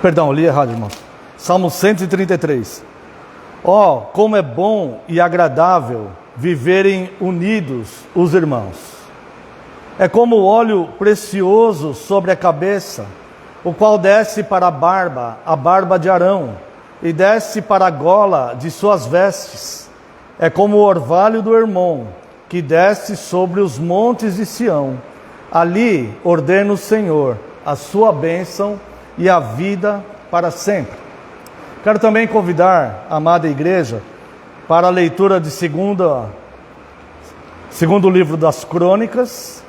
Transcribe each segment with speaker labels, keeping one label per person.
Speaker 1: Perdão, li errado, irmão. Salmo 133. Ó, como é bom e agradável viverem unidos os irmãos. É como o óleo precioso sobre a cabeça, o qual desce para a barba de Arão, e desce para a gola de suas vestes. É como o orvalho do Hermon, que desce sobre os montes de Sião. Ali ordena o Senhor a sua bênção e a vida para sempre. Quero também convidar a amada igreja para a leitura de segundo livro das Crônicas,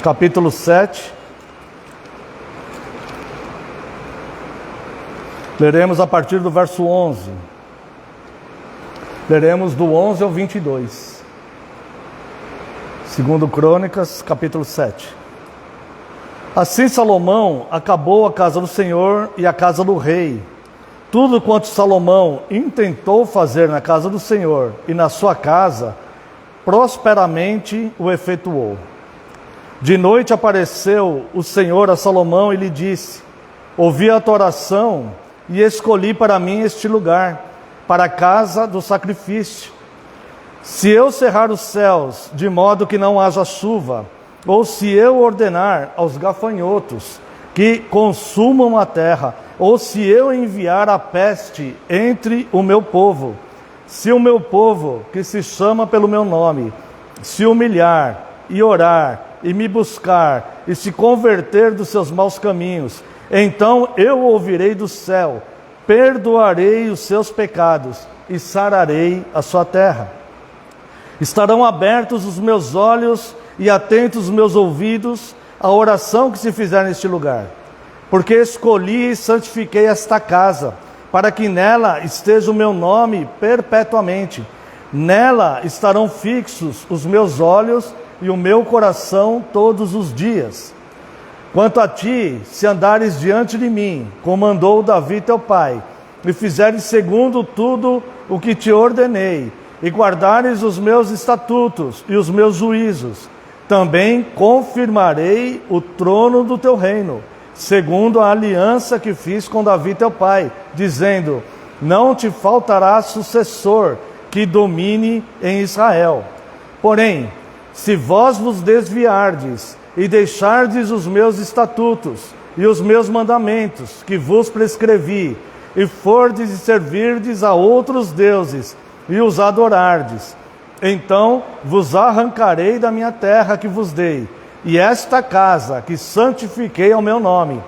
Speaker 1: capítulo 7. Leremos a partir do verso 11. Leremos do 11 ao 22. Segundo Crônicas, capítulo 7. Assim Salomão acabou a casa do Senhor e a casa do rei. Tudo quanto Salomão intentou fazer na casa do Senhor e na sua casa, prosperamente o efetuou. De noite apareceu o Senhor a Salomão e lhe disse: ouvi a tua oração e escolhi para mim este lugar, para a casa do sacrifício. Se eu cerrar os céus de modo que não haja chuva, ou se eu ordenar aos gafanhotos que consumam a terra, ou se eu enviar a peste entre o meu povo, se o meu povo, que se chama pelo meu nome, se humilhar e orar e me buscar e se converter dos seus maus caminhos, então eu ouvirei do céu, perdoarei os seus pecados e sararei a sua terra. Estarão abertos os meus olhos e atentos os meus ouvidos à oração que se fizer neste lugar. Porque escolhi e santifiquei esta casa, para que nela esteja o meu nome perpetuamente. Nela estarão fixos os meus olhos e o meu coração todos os dias. Quanto a ti, se andares diante de mim, como andou Davi teu pai, e fizeres segundo tudo o que te ordenei, e guardares os meus estatutos e os meus juízos, também confirmarei o trono do teu reino, segundo a aliança que fiz com Davi teu pai, dizendo: não te faltará sucessor que domine em Israel. Porém, se vós vos desviardes e deixardes os meus estatutos e os meus mandamentos que vos prescrevi, e fordes e servirdes a outros deuses e os adorardes, então vos arrancarei da minha terra que vos dei, e esta casa que santifiquei ao meu nome,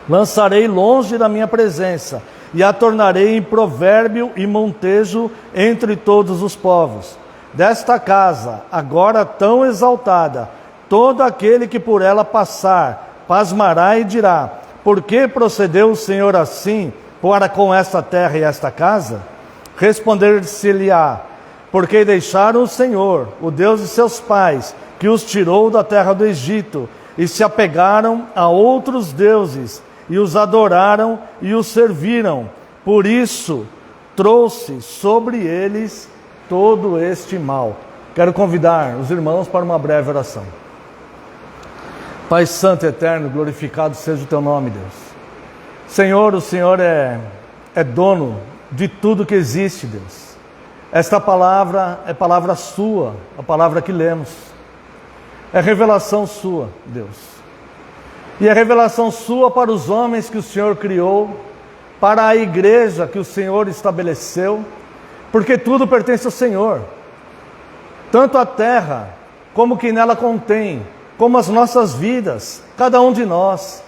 Speaker 1: lançarei longe da minha presença, e a tornarei em provérbio e montejo entre todos os povos. Desta casa, agora tão exaltada, todo aquele que por ela passar, pasmará e dirá: por que procedeu o Senhor assim para com esta terra e esta casa? Responder-se-lhe-á: porque deixaram o Senhor, o Deus de seus pais, que os tirou da terra do Egito, e se apegaram a outros deuses, e os adoraram e os serviram. Por isso, trouxe sobre eles todo este mal. Quero convidar os irmãos para uma breve oração. Pai Santo e Eterno, glorificado seja o teu nome, Deus. Senhor, o Senhor é dono de tudo que existe, Deus. Esta palavra é palavra sua, a palavra que lemos. É revelação sua, Deus. E é revelação sua para os homens que o Senhor criou, para a igreja que o Senhor estabeleceu, porque tudo pertence ao Senhor. Tanto a terra, como o que nela contém, como as nossas vidas, cada um de nós.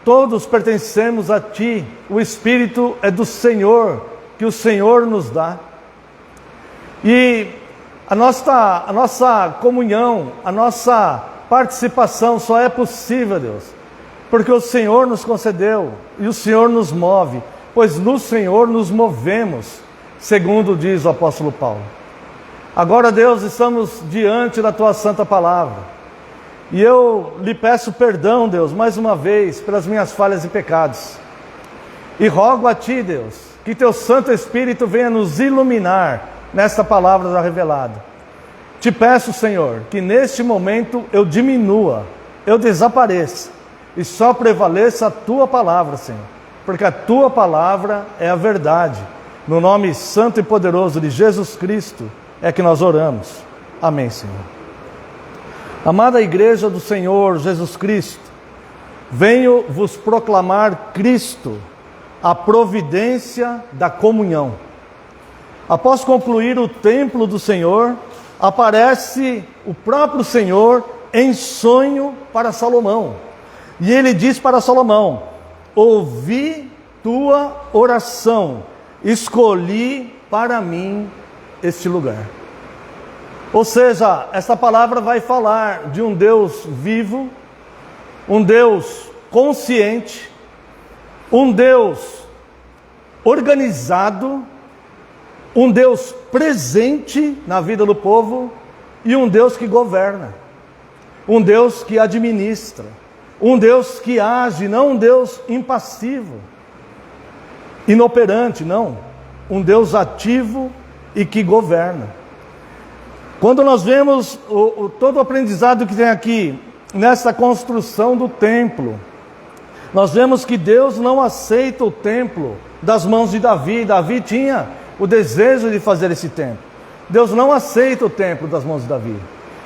Speaker 1: Todos pertencemos a Ti, o Espírito é do Senhor, que o Senhor nos dá. E a nossa comunhão, a nossa participação só é possível, Deus, porque o Senhor nos concedeu e o Senhor nos move, pois no Senhor nos movemos, segundo diz o apóstolo Paulo. Agora, Deus, estamos diante da Tua santa palavra. E eu lhe peço perdão, Deus, mais uma vez, pelas minhas falhas e pecados. E rogo a Ti, Deus, que Teu Santo Espírito venha nos iluminar nesta palavra já revelada. Te peço, Senhor, que neste momento eu diminua, eu desapareça, e só prevaleça a tua palavra, Senhor, porque a tua palavra é a verdade. No nome santo e poderoso de Jesus Cristo é que nós oramos. Amém, Senhor. Amada igreja do Senhor Jesus Cristo, venho vos proclamar Cristo, a providência da comunhão. Após concluir o templo do Senhor, aparece o próprio Senhor em sonho para Salomão. E ele diz para Salomão: ouvi tua oração, escolhi para mim este lugar. Ou seja, esta palavra vai falar de um Deus vivo, um Deus consciente, um Deus organizado, um Deus presente na vida do povo e um Deus que governa, um Deus que administra, um Deus que age, não um Deus impassivo, inoperante, não, um Deus ativo e que governa. Quando nós vemos todo o aprendizado que tem aqui, nessa construção do templo, nós vemos que Deus não aceita o templo das mãos de Davi. Davi tinha o desejo de fazer esse templo. Deus não aceita o templo das mãos de Davi,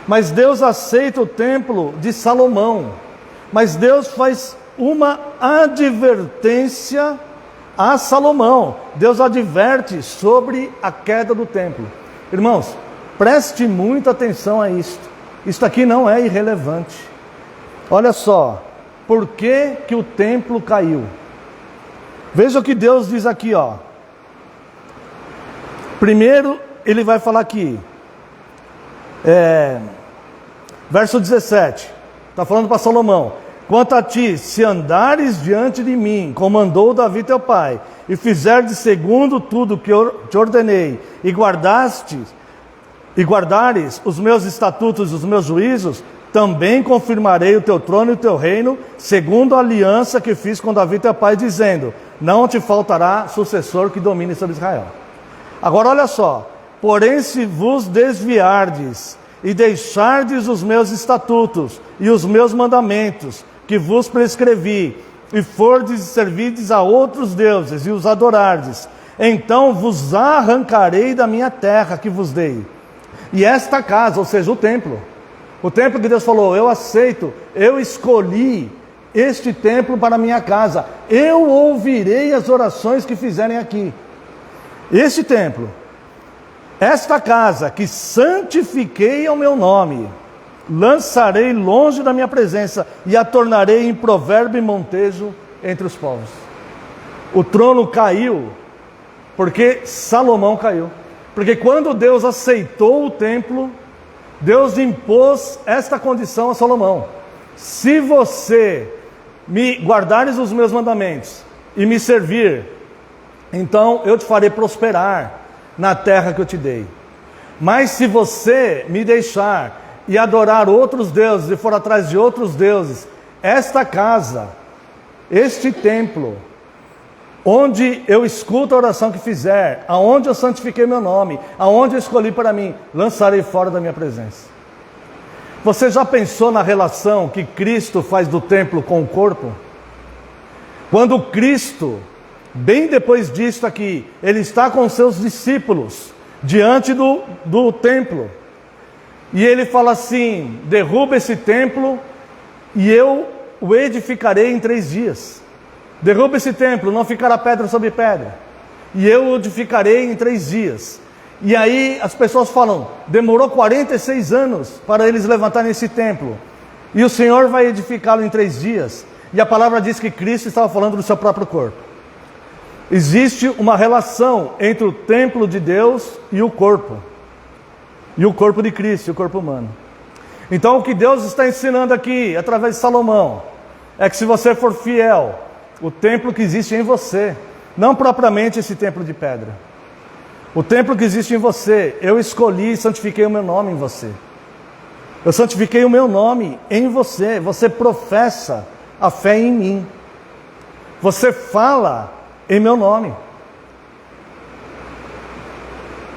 Speaker 1: mas Deus aceita o templo de Salomão. Mas Deus faz uma advertência a Salomão. Deus adverte sobre a queda do templo. Irmãos, preste muita atenção a isto. Isto aqui não é irrelevante. Olha só, por que que o templo caiu? Veja o que Deus diz aqui, ó. Primeiro, ele vai falar aqui, verso 17, está falando para Salomão: quanto a ti, se andares diante de mim, como andou Davi teu pai, e fizeres segundo tudo que eu te ordenei, e guardares os meus estatutos e os meus juízos, também confirmarei o teu trono e o teu reino, segundo a aliança que fiz com Davi teu pai, dizendo: não te faltará sucessor que domine sobre Israel. Agora olha só: porém se vos desviardes e deixardes os meus estatutos e os meus mandamentos que vos prescrevi, e fordes e servirdes a outros deuses e os adorardes, então vos arrancarei da minha terra que vos dei. E esta casa, ou seja, o templo que Deus falou: eu aceito, eu escolhi este templo para a minha casa, eu ouvirei as orações que fizerem aqui. Este templo, esta casa que santifiquei ao meu nome, lançarei longe da minha presença e a tornarei em provérbio e montejo entre os povos. O trono caiu porque Salomão caiu. Porque quando Deus aceitou o templo, Deus impôs esta condição a Salomão: se você me guardares os meus mandamentos e me servir, então eu te farei prosperar na terra que eu te dei. Mas se você me deixar e adorar outros deuses e for atrás de outros deuses, esta casa, este templo, onde eu escuto a oração que fizer, aonde eu santifiquei meu nome, aonde eu escolhi para mim, lançarei fora da minha presença. Você já pensou na relação que Cristo faz do templo com o corpo? Quando Cristo, bem depois disto aqui, ele está com seus discípulos diante do templo, e ele fala assim: derruba esse templo e eu o edificarei em 3 dias. Derruba esse templo, não ficará pedra sobre pedra, e eu o edificarei em 3 dias. E aí as pessoas falam: demorou 46 anos para eles levantarem esse templo, e o Senhor vai edificá-lo em 3 dias. E a palavra diz que Cristo estava falando do seu próprio corpo. Existe uma relação entre o templo de Deus e o corpo de Cristo, o corpo humano. Então o que Deus está ensinando aqui, através de Salomão, é que se você for fiel, o templo que existe em você, não propriamente esse templo de pedra, o templo que existe em você, eu escolhi e santifiquei o meu nome em você. Eu santifiquei o meu nome em você. Você professa a fé em mim, você fala em meu nome.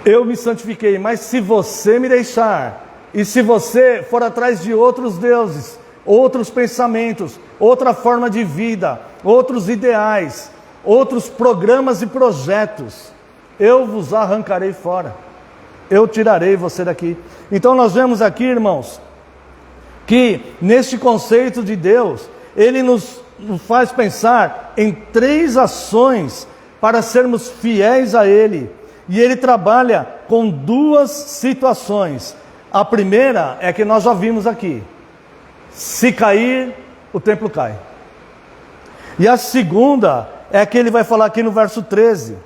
Speaker 1: Eu me santifiquei, mas se você me deixar, e se você for atrás de outros deuses, outros pensamentos, outra forma de vida, outros ideais, outros programas e projetos, eu vos arrancarei fora. Eu tirarei você daqui. Então nós vemos aqui, irmãos, que neste conceito de Deus, Ele nos faz pensar em 3 ações para sermos fiéis a Ele. E Ele trabalha com 2 situações. A primeira é que nós já vimos aqui. Se cair, o templo cai. E a segunda é que Ele vai falar aqui no verso 13.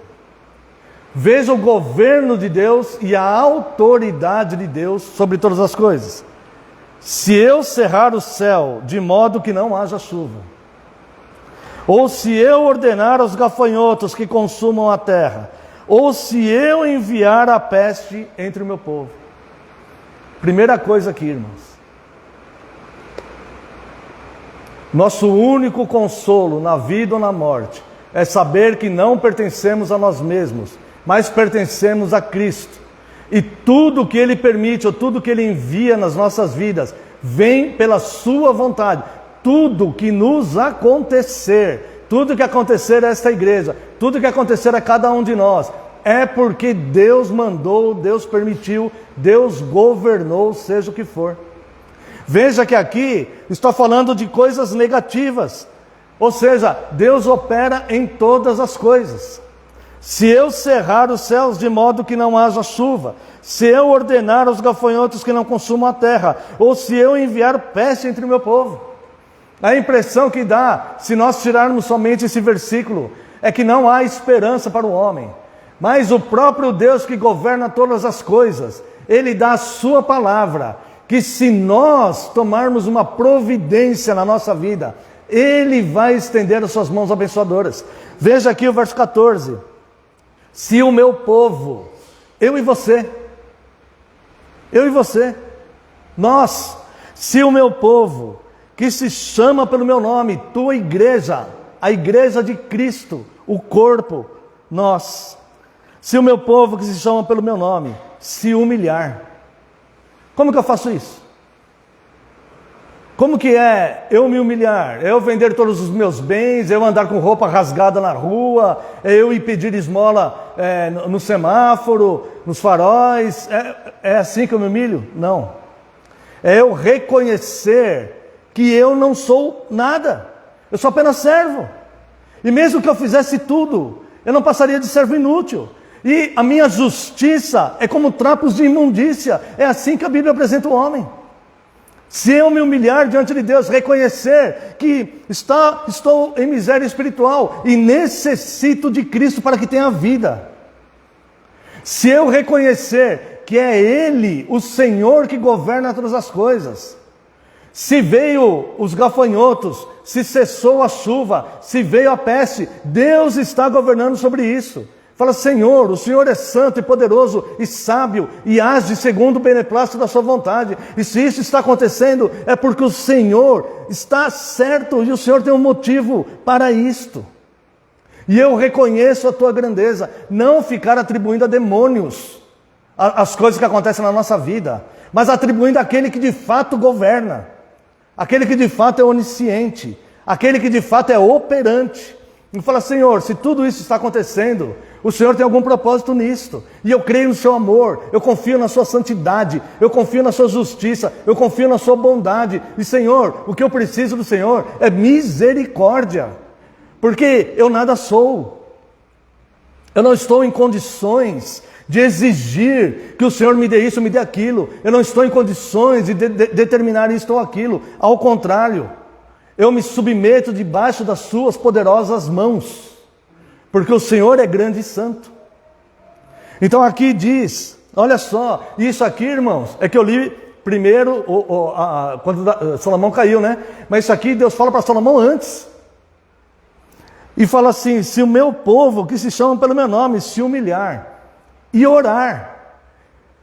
Speaker 1: Veja o governo de Deus e a autoridade de Deus sobre todas as coisas. Se eu cerrar o céu de modo que não haja chuva, ou se eu ordenar aos gafanhotos que consumam a terra, ou se eu enviar a peste entre o meu povo. Primeira coisa aqui, irmãos. Nosso único consolo na vida ou na morte é saber que não pertencemos a nós mesmos, mas pertencemos a Cristo. E tudo que Ele permite, ou tudo que Ele envia nas nossas vidas, vem pela sua vontade. Tudo que nos acontecer, tudo que acontecer a esta igreja, tudo que acontecer a cada um de nós, é porque Deus mandou, Deus permitiu, Deus governou, seja o que for. Veja que aqui está falando de coisas negativas, ou seja, Deus opera em todas as coisas. Se eu cerrar os céus de modo que não haja chuva, se eu ordenar aos gafanhotos que não consumam a terra, ou se eu enviar peste entre o meu povo. A impressão que dá, se nós tirarmos somente esse versículo, é que não há esperança para o homem. Mas o próprio Deus que governa todas as coisas, Ele dá a sua palavra, que se nós tomarmos uma providência na nossa vida, Ele vai estender as suas mãos abençoadoras. Veja aqui o verso 14. Se o meu povo, eu e você, nós, se o meu povo, que se chama pelo meu nome, tua igreja, a igreja de Cristo, o corpo, nós, se o meu povo que se chama pelo meu nome, se humilhar. Como que eu faço isso? Como que é eu me humilhar? É eu vender todos os meus bens, é eu andar com roupa rasgada na rua, é eu ir pedir esmola no semáforo, nos faróis? É assim que eu me humilho? Não. É eu reconhecer que eu não sou nada. Eu sou apenas servo. E mesmo que eu fizesse tudo, eu não passaria de servo inútil. E a minha justiça é como trapos de imundícia. É assim que a Bíblia apresenta o homem. Se eu me humilhar diante de Deus, reconhecer que estou em miséria espiritual e necessito de Cristo para que tenha vida. Se eu reconhecer que é Ele, o Senhor, que governa todas as coisas. Se veio os gafanhotos, se cessou a chuva, se veio a peste, Deus está governando sobre isso. Fala, Senhor, o Senhor é santo e poderoso e sábio e age segundo o beneplácito da sua vontade. E se isso está acontecendo, é porque o Senhor está certo e o Senhor tem um motivo para isto. E eu reconheço a tua grandeza. Não ficar atribuindo a demônios as coisas que acontecem na nossa vida, mas atribuindo àquele que de fato governa, aquele que de fato é onisciente, aquele que de fato é operante. E fala, Senhor, se tudo isso está acontecendo, o Senhor tem algum propósito nisto. E eu creio no seu amor, eu confio na sua santidade, eu confio na sua justiça, eu confio na sua bondade. E Senhor, o que eu preciso do Senhor é misericórdia. Porque eu nada sou. Eu não estou em condições de exigir que o Senhor me dê isso, me dê aquilo. Eu não estou em condições de determinar isto ou aquilo. Ao contrário, eu me submeto debaixo das suas poderosas mãos, porque o Senhor é grande e santo. Então aqui diz, olha só, isso aqui, irmãos, é que eu li primeiro, quando Salomão caiu, né? Mas isso aqui Deus fala para Salomão antes. E fala assim, se o meu povo, que se chama pelo meu nome, se humilhar e orar.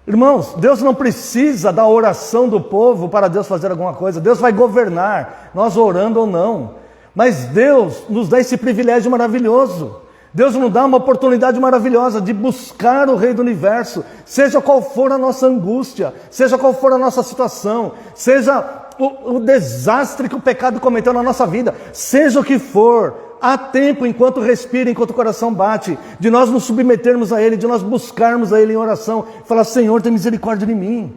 Speaker 1: Irmãos, Deus não precisa da oração do povo para Deus fazer alguma coisa. Deus vai governar, nós orando ou não. Mas Deus nos dá esse privilégio maravilhoso. Deus nos dá uma oportunidade maravilhosa de buscar o Rei do Universo, seja qual for a nossa angústia, seja qual for a nossa situação, seja o desastre que o pecado cometeu na nossa vida, seja o que for, há tempo, enquanto respira, enquanto o coração bate, de nós nos submetermos a Ele, de nós buscarmos a Ele em oração, falar: Senhor, tem misericórdia de mim,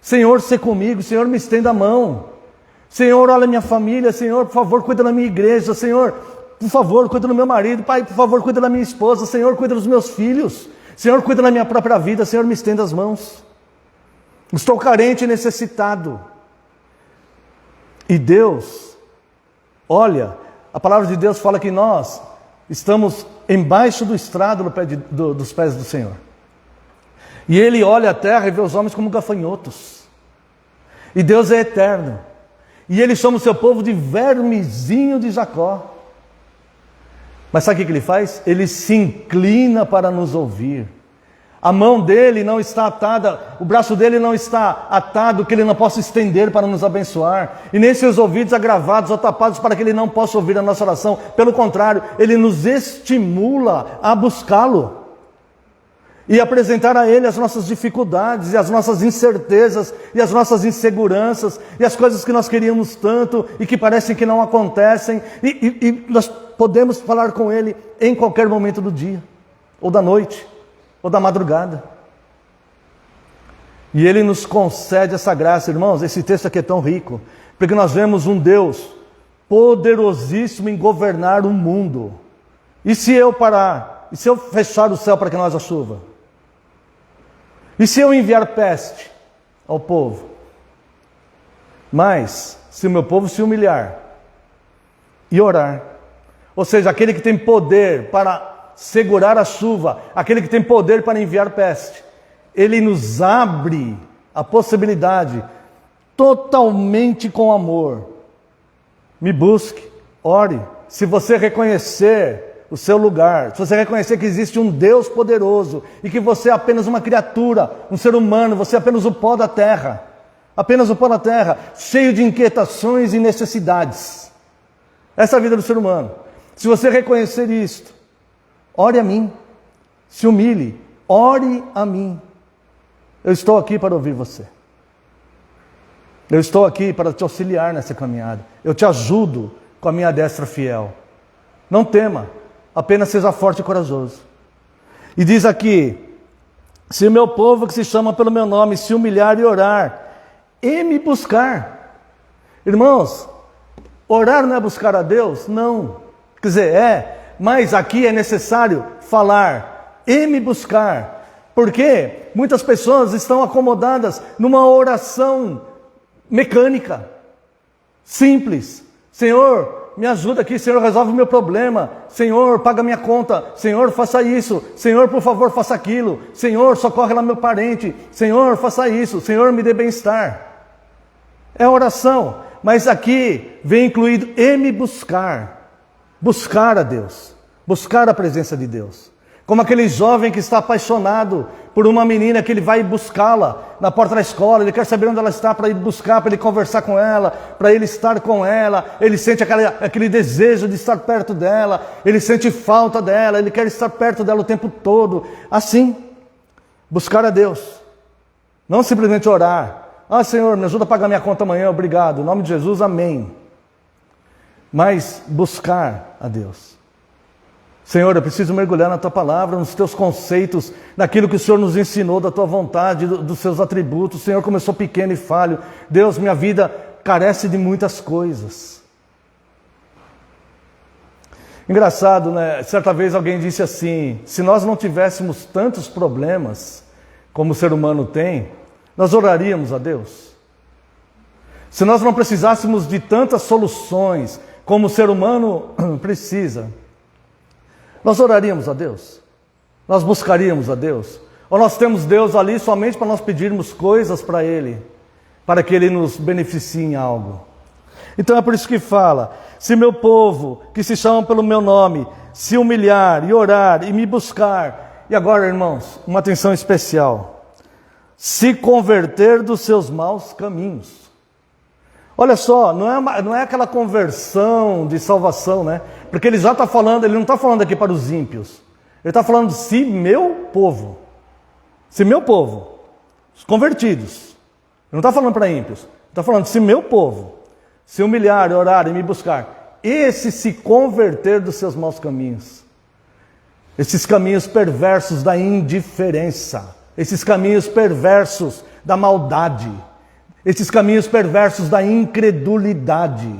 Speaker 1: Senhor, sê comigo, Senhor, me estenda a mão, Senhor, olha a minha família, Senhor, por favor, cuida da minha igreja, Senhor, por favor, cuida do meu marido, Pai, por favor, cuida da minha esposa, Senhor, cuida dos meus filhos, Senhor, cuida da minha própria vida, Senhor, me estenda as mãos. Estou carente e necessitado. E Deus, olha, a palavra de Deus fala que nós estamos embaixo do estrado dos pés do Senhor. E Ele olha a terra e vê os homens como gafanhotos. E Deus é eterno. E Ele somos seu povo de vermezinho de Jacó. Mas sabe o que Ele faz? Ele se inclina para nos ouvir. A mão dele não está atada, o braço dele não está atado, que ele não possa estender para nos abençoar. E nem seus ouvidos agravados ou tapados para que ele não possa ouvir a nossa oração. Pelo contrário, ele nos estimula a buscá-lo. E apresentar a Ele as nossas dificuldades, e as nossas incertezas, e as nossas inseguranças, e as coisas que nós queríamos tanto, e que parecem que não acontecem. E nós podemos falar com Ele em qualquer momento do dia, ou da noite, ou da madrugada. E Ele nos concede essa graça, irmãos. Esse texto aqui é tão rico, porque nós vemos um Deus poderosíssimo em governar o mundo. E se eu parar? E se eu fechar o céu para que não haja chuva? E se eu enviar peste ao povo? Mas, se o meu povo se humilhar e orar, ou seja, aquele que tem poder para segurar a chuva, aquele que tem poder para enviar peste, Ele nos abre a possibilidade, totalmente com amor. Me busque, ore. Se você reconhecer o seu lugar, se você reconhecer que existe um Deus poderoso e que você é apenas uma criatura, um ser humano, você é apenas o pó da terra, cheio de inquietações e necessidades. Essa é a vida do ser humano. Se você reconhecer isto, ore a mim, se humilhe, ore a mim. Eu estou aqui para ouvir você. Eu estou aqui para te auxiliar nessa caminhada. Eu te ajudo com a minha destra fiel. Não tema. Apenas seja forte e corajoso. E diz aqui: se o meu povo que se chama pelo meu nome se humilhar e orar, e me buscar. Irmãos, orar não é buscar a Deus? Não. Quer dizer, mas aqui é necessário falar, e me buscar. Porque muitas pessoas estão acomodadas numa oração mecânica, simples. Senhor, me ajuda aqui, Senhor, resolve o meu problema. Senhor, paga minha conta. Senhor, faça isso. Senhor, por favor, faça aquilo. Senhor, socorre lá meu parente. Senhor, faça isso. Senhor, me dê bem-estar. É oração. Mas aqui vem incluído e me buscar. Buscar a Deus. Buscar a presença de Deus. Como aquele jovem que está apaixonado por uma menina que ele vai buscá-la na porta da escola, ele quer saber onde ela está para ir buscar, para ele conversar com ela, para ele estar com ela, ele sente aquele desejo de estar perto dela, ele sente falta dela, ele quer estar perto dela o tempo todo. Assim, buscar a Deus, não simplesmente orar. Ah, Senhor, me ajuda a pagar minha conta amanhã, obrigado, em nome de Jesus, amém. Mas buscar a Deus. Senhor, eu preciso mergulhar na Tua palavra, nos Teus conceitos, naquilo que o Senhor nos ensinou, da Tua vontade, dos Seus atributos. Senhor, como eu sou pequeno e falho. Deus, minha vida carece de muitas coisas. Engraçado, né? Certa vez alguém disse assim: se nós não tivéssemos tantos problemas como o ser humano tem, nós oraríamos a Deus? Se nós não precisássemos de tantas soluções como o ser humano precisa, nós oraríamos a Deus? Nós buscaríamos a Deus? Ou nós temos Deus ali somente para nós pedirmos coisas para Ele, para que Ele nos beneficie em algo? Então é por isso que fala: se meu povo, que se chama pelo meu nome, se humilhar e orar e me buscar. E agora, irmãos, uma atenção especial: se converter dos seus maus caminhos. Olha só, não é aquela conversão de salvação, né? Porque ele já está falando, ele não está falando aqui para os ímpios. Ele está falando, se meu povo, os convertidos. Ele não está falando para ímpios. Está falando, se meu povo se humilhar, orar e me buscar, esse se converter dos seus maus caminhos, esses caminhos perversos da indiferença, esses caminhos perversos da maldade, esses caminhos perversos da incredulidade,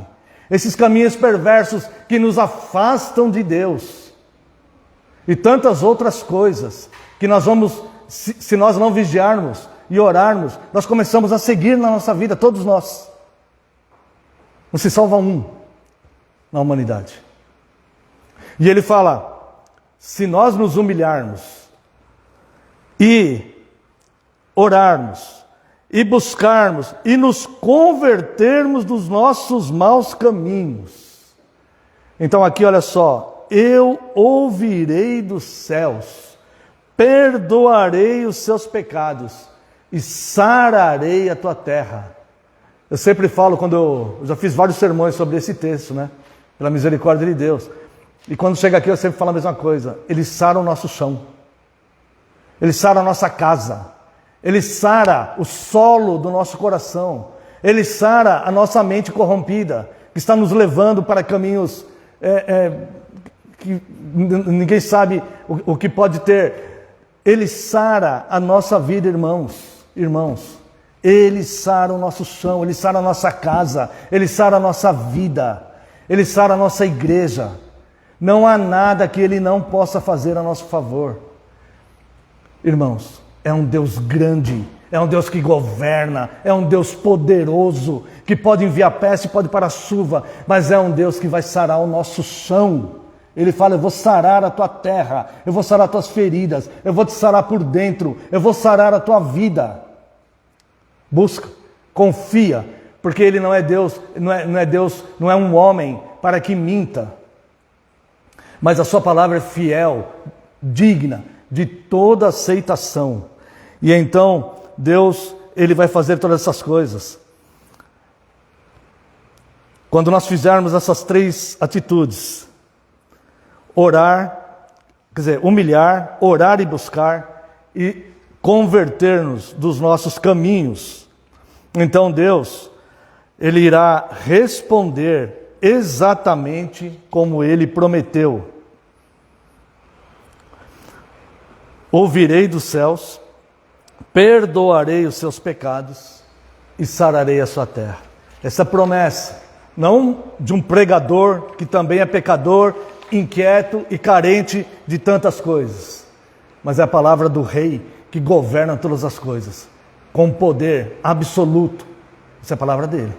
Speaker 1: esses caminhos perversos que nos afastam de Deus, e tantas outras coisas que nós vamos, se nós não vigiarmos e orarmos, nós começamos a seguir na nossa vida, todos nós. Não se salva um na humanidade. E ele fala, se nós nos humilharmos e orarmos e buscarmos e nos convertermos dos nossos maus caminhos, então aqui olha só, eu ouvirei dos céus, perdoarei os seus pecados e sararei a tua terra. Eu sempre falo, quando eu já fiz vários sermões sobre esse texto, né? Pela misericórdia de Deus. E quando chega aqui eu sempre falo a mesma coisa. Ele sara o nosso chão. Ele sara a nossa casa. Ele sara o solo do nosso coração. Ele sara a nossa mente corrompida, que está nos levando para caminhos que ninguém sabe o que pode ter. Ele sara a nossa vida, irmãos. Ele sara o nosso chão, Ele sara a nossa casa, Ele sara a nossa vida, Ele sara a nossa igreja. Não há nada que Ele não possa fazer a nosso favor. Irmãos, é um Deus grande, é um Deus que governa, é um Deus poderoso, que pode enviar peste, pode parar chuva, mas é um Deus que vai sarar o nosso chão. Ele fala, eu vou sarar a tua terra, eu vou sarar as tuas feridas, eu vou te sarar por dentro, eu vou sarar a tua vida. Busca, confia, porque Ele não é Deus, não é um homem para que minta. Mas a sua palavra é fiel, digna de toda aceitação. E então, Deus, Ele vai fazer todas essas coisas. Quando nós fizermos essas três atitudes, humilhar, orar e buscar, e converter-nos dos nossos caminhos, então Deus, Ele irá responder exatamente como Ele prometeu. Ouvirei dos céus, perdoarei os seus pecados e sararei a sua terra. Essa promessa, não de um pregador que também é pecador, inquieto e carente de tantas coisas, mas é a palavra do Rei que governa todas as coisas, com poder absoluto. Essa é a palavra dele.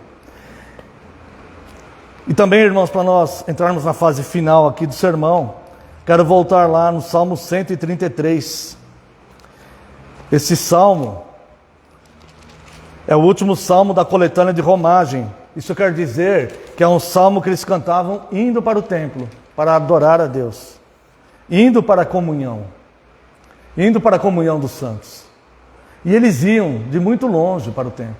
Speaker 1: E também, irmãos, para nós entrarmos na fase final aqui do sermão, quero voltar lá no Salmo 133. Esse salmo é o último salmo da coletânea de romagem. Isso quer dizer que é um salmo que eles cantavam indo para o templo, para adorar a Deus, indo para a comunhão dos santos. E eles iam de muito longe para o templo,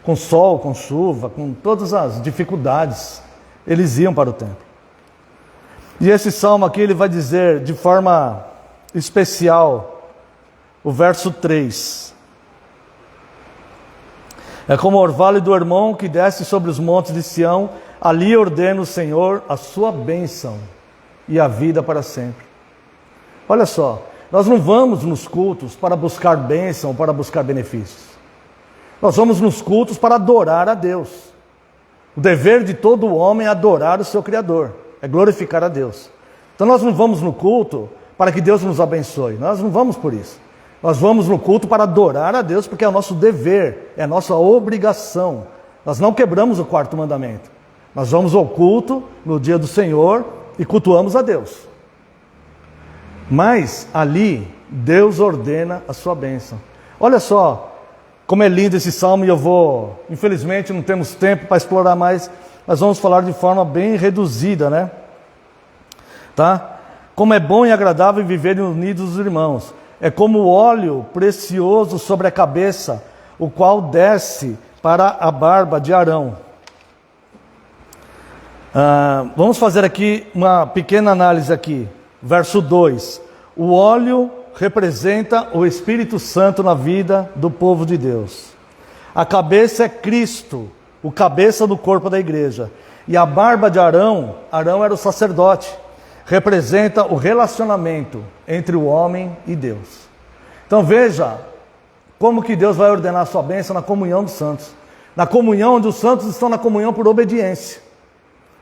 Speaker 1: com sol, com chuva, com todas as dificuldades, eles iam para o templo. E esse salmo aqui, ele vai dizer de forma especial, o verso 3. É como o orvalho do Hermon que desce sobre os montes de Sião, ali ordena o Senhor a sua bênção e a vida para sempre. Olha só, nós não vamos nos cultos para buscar bênção, para buscar benefícios. Nós vamos nos cultos para adorar a Deus. O dever de todo homem é adorar o seu Criador, é glorificar a Deus. Então nós não vamos no culto para que Deus nos abençoe, nós não vamos por isso. Nós vamos no culto para adorar a Deus, porque é o nosso dever, é a nossa obrigação. Nós não quebramos o quarto mandamento. Nós vamos ao culto no dia do Senhor e cultuamos a Deus. Mas ali, Deus ordena a sua bênção. Olha só como é lindo esse salmo, e infelizmente não temos tempo para explorar mais, mas vamos falar de forma bem reduzida, né? Tá? Como é bom e agradável viverem unidos os irmãos. É como o óleo precioso sobre a cabeça, o qual desce para a barba de Arão. Vamos fazer aqui uma pequena análise aqui. Verso 2. O óleo representa o Espírito Santo na vida do povo de Deus. A cabeça é Cristo, o cabeça do corpo da igreja. E a barba de Arão, Arão era o sacerdote, representa o relacionamento entre o homem e Deus. Então veja como que Deus vai ordenar a sua bênção na comunhão dos santos. Na comunhão onde os santos estão na comunhão por obediência.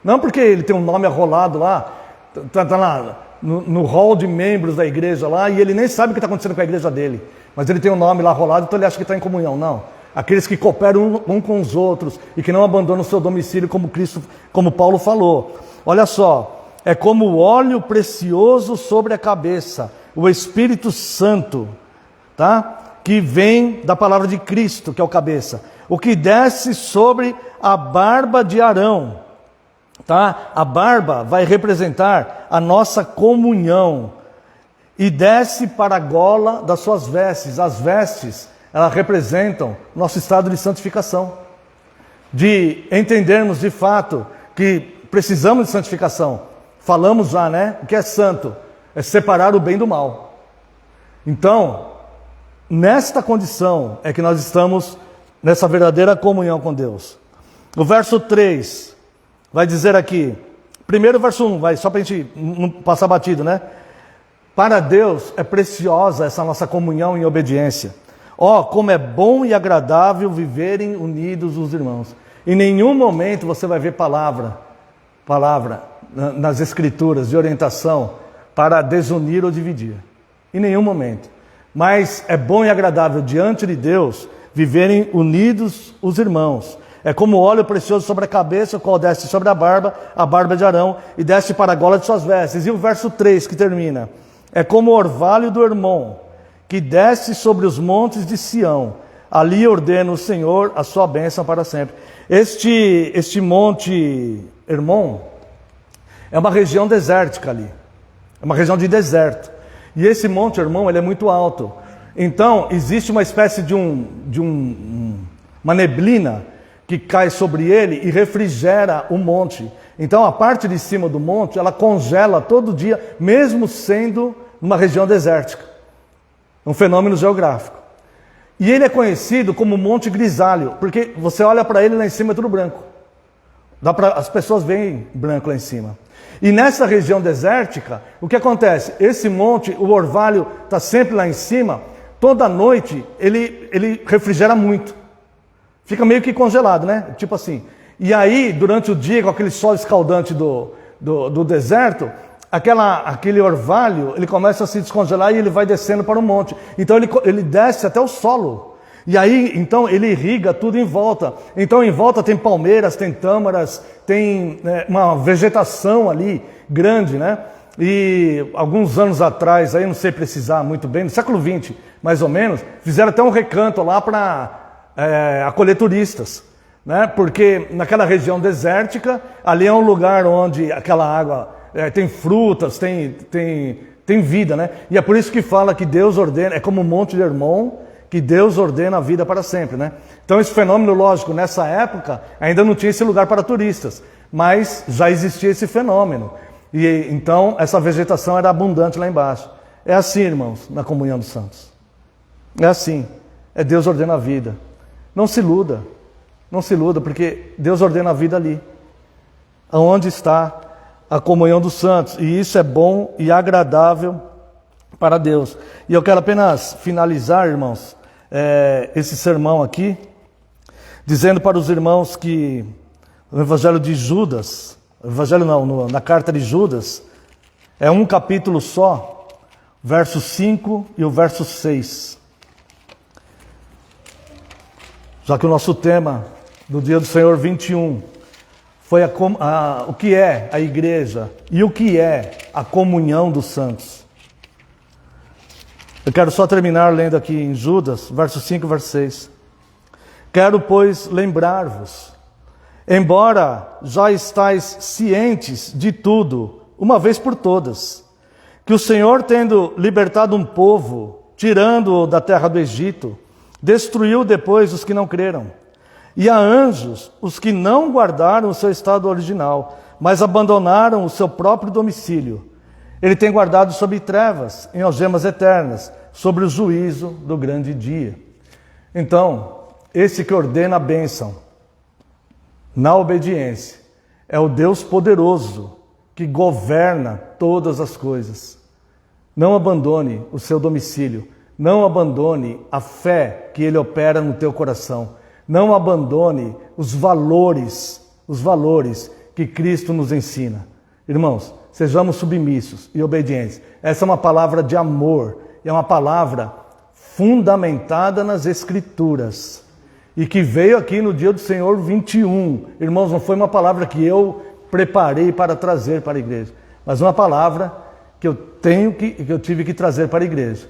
Speaker 1: Não porque ele tem um nome arrolado lá, está lá no hall de membros da igreja lá, e ele nem sabe o que está acontecendo com a igreja dele. Mas ele tem um nome lá arrolado, então ele acha que está em comunhão. Não. Aqueles que cooperam um com os outros e que não abandonam o seu domicílio, como Cristo, como Paulo falou. Olha só, é como o óleo precioso sobre a cabeça, o Espírito Santo, tá? Que vem da palavra de Cristo, que é o cabeça, o que desce sobre a barba de Arão, tá? A barba vai representar a nossa comunhão e desce para a gola das suas vestes. As vestes, elas representam nosso estado de santificação, de entendermos de fato que precisamos de santificação. Falamos já, né? O que é santo? É separar o bem do mal. Então, nesta condição é que nós estamos nessa verdadeira comunhão com Deus. O verso 3 vai dizer aqui, primeiro verso 1, vai, só para a gente não passar batido, né? Para Deus é preciosa essa nossa comunhão em obediência. Como é bom e agradável viverem unidos os irmãos. Em nenhum momento você vai ver palavra nas escrituras de orientação para desunir ou dividir. Em nenhum momento. Mas é bom e agradável diante de Deus viverem unidos os irmãos. É como óleo precioso sobre a cabeça, o qual desce sobre a barba de Arão, e desce para a gola de suas vestes. E o verso 3 que termina. É como o orvalho do Hermon, que desce sobre os montes de Sião. Ali ordena o Senhor a sua bênção para sempre. Este monte Hermon é uma região desértica ali. É uma região de deserto. E esse monte Hermon, ele é muito alto. Então, existe uma espécie de uma neblina que cai sobre ele e refrigera o monte. Então, a parte de cima do monte, ela congela todo dia, mesmo sendo uma região desértica. Um fenômeno geográfico. E ele é conhecido como Monte Grisalho, porque você olha para ele lá em cima é tudo branco. As pessoas veem branco lá em cima. E nessa região desértica, o que acontece? Esse monte, o orvalho está sempre lá em cima, toda noite ele refrigera muito. Fica meio que congelado, né? Tipo assim. E aí, durante o dia, com aquele sol escaldante do deserto, aquele orvalho, ele começa a se descongelar e ele vai descendo para o monte. Então ele desce até o solo. E aí, então, ele irriga tudo em volta. Então, em volta tem palmeiras, tem tâmaras, tem uma vegetação ali grande, né? E alguns anos atrás, aí não sei precisar muito bem, no século XX, mais ou menos, fizeram até um recanto lá para acolher turistas, né? Porque naquela região desértica, ali é um lugar onde aquela água tem frutas, tem vida, né? E é por isso que fala que Deus ordena, é como o Monte de Hermon, que Deus ordena a vida para sempre, né? Então esse fenômeno, lógico, nessa época ainda não tinha esse lugar para turistas, mas já existia esse fenômeno. E então essa vegetação era abundante lá embaixo. É assim, irmãos, na comunhão dos santos. É assim. É Deus ordena a vida. Não se iluda. Não se iluda, porque Deus ordena a vida ali. Aonde está a comunhão dos santos. E isso é bom e agradável para Deus. E eu quero apenas finalizar, irmãos, esse sermão aqui, dizendo para os irmãos que no Evangelho de Judas, na carta de Judas, é um capítulo só, verso 5 e o verso 6. Já que o nosso tema do Dia do Senhor 21 foi o que é a igreja e o que é a comunhão dos santos. Eu quero só terminar lendo aqui em Judas, verso 5 e verso 6. Quero, pois, lembrar-vos, embora já estáis cientes de tudo, uma vez por todas, que o Senhor, tendo libertado um povo, tirando-o da terra do Egito, destruiu depois os que não creram. E a anjos, os que não guardaram o seu estado original, mas abandonaram o seu próprio domicílio. Ele tem guardado sob trevas, em algemas eternas, sobre o juízo do grande dia. Então, esse que ordena a bênção na obediência, é o Deus poderoso que governa todas as coisas. Não abandone o seu domicílio, não abandone a fé que Ele opera no teu coração, não abandone os valores que Cristo nos ensina. Irmãos, sejamos submissos e obedientes. Essa é uma palavra de amor, é uma palavra fundamentada nas Escrituras e que veio aqui no dia do Senhor 21. Irmãos, não foi uma palavra que eu preparei para trazer para a igreja, mas uma palavra que eu tive que trazer para a igreja.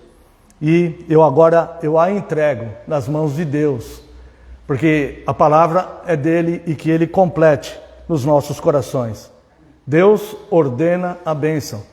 Speaker 1: E eu a entrego nas mãos de Deus, porque a palavra é dele e que ele complete nos nossos corações. Deus ordena a bênção.